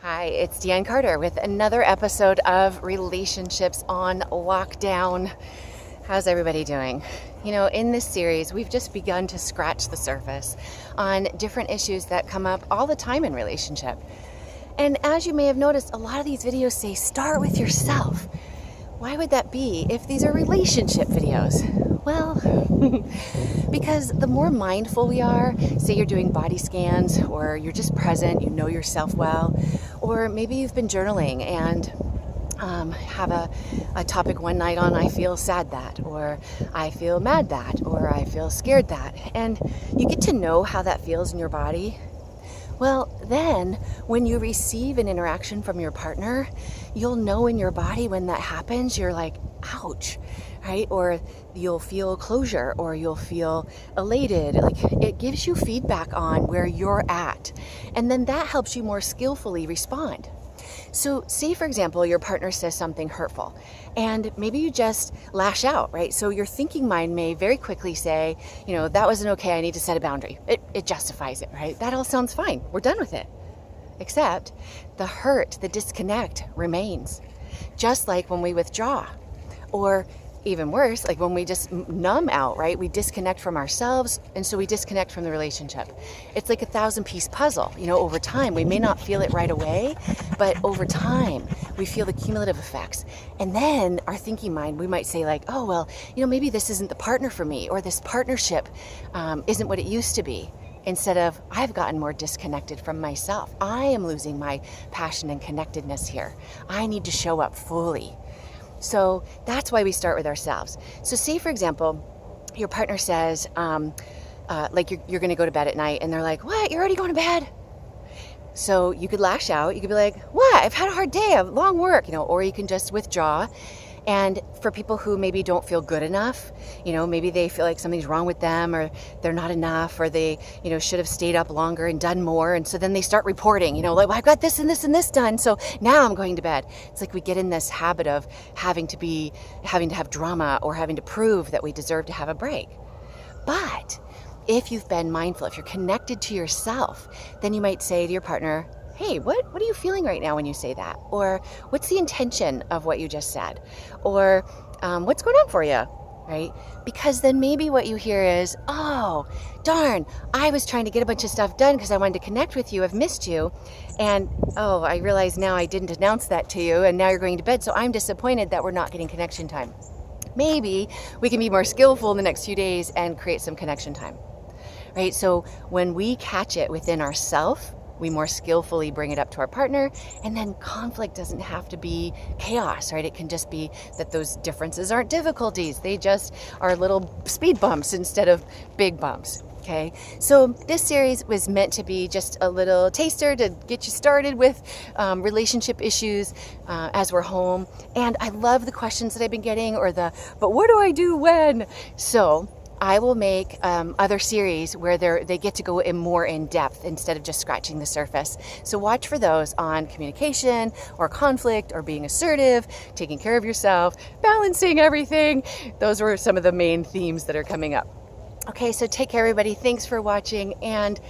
Hi, it's Deanne Carter with another episode of Relationships on Lockdown. How's everybody doing? You know, in this series, we've just begun to scratch the surface on different issues that come up all the time in relationship. And as you may have noticed, a lot of these videos say start with yourself. Why would that be if these are relationship videos? Well, because the more mindful we are, say you're doing body scans or you're just present, you know yourself well, or maybe you've been journaling and have a topic one night on I feel sad that, or I feel mad that, or I feel scared that, and you get to know how that feels in your body. Well, then when you receive an interaction from your partner, you'll know in your body when that happens, you're like, ouch, right? Or you'll feel closure, or you'll feel elated. Like, it gives you feedback on where you're at. And then that helps you more skillfully respond. So say, for example, your partner says something hurtful and maybe you just lash out, right? So your thinking mind may very quickly say, you know, that wasn't okay, I need to set a boundary. It justifies it, right? That all sounds fine. We're done with it. Except the hurt, the disconnect remains. Just like when we withdraw, or even worse, like when we just numb out, right? We disconnect from ourselves, and so we disconnect from the relationship. It's like a 1,000-piece puzzle. You know, over time, we may not feel it right away, but over time, we feel the cumulative effects. And then our thinking mind, we might say like, oh, well, you know, maybe this isn't the partner for me, or this partnership isn't what it used to be. Instead of, I've gotten more disconnected from myself. I am losing my passion and connectedness here. I need to show up fully. So that's why we start with ourselves. So say, for example, your partner says, like you're going to go to bed at night, and they're like, what, you're already going to bed? So you could lash out. You could be like, what, I've had a hard day, I've long work, you know, or you can just withdraw. And for people who maybe don't feel good enough, you know, maybe they feel like something's wrong with them, or they're not enough, or they, you know, should have stayed up longer and done more. And so then they start reporting, you know, like, well, I've got this and this and this done, so now I'm going to bed. It's like we get in this habit of having to have drama, or having to prove that we deserve to have a break. But if you've been mindful, if you're connected to yourself, then you might say to your partner, hey, what are you feeling right now when you say that? Or what's the intention of what you just said? Or what's going on for you, right? Because then maybe what you hear is, oh, darn, I was trying to get a bunch of stuff done because I wanted to connect with you. I've missed you. And, oh, I realize now I didn't announce that to you, and now you're going to bed. So I'm disappointed that we're not getting connection time. Maybe we can be more skillful in the next few days and create some connection time, right? So when we catch it within ourselves, we more skillfully bring it up to our partner, and then conflict doesn't have to be chaos, right? It can just be that those differences aren't difficulties. They just are little speed bumps instead of big bumps, okay? So this series was meant to be just a little taster to get you started with relationship issues as we're home. And I love the questions that I've been getting, or but what do I do when? So I will make other series where they get to go more in depth instead of just scratching the surface. So watch for those on communication, or conflict, or being assertive, taking care of yourself, balancing everything. Those were some of the main themes that are coming up. Okay, so take care, everybody. Thanks for watching and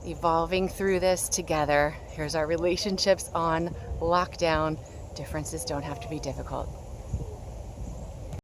evolving through this together. Here's our Relationships on Lockdown. Differences don't have to be difficult.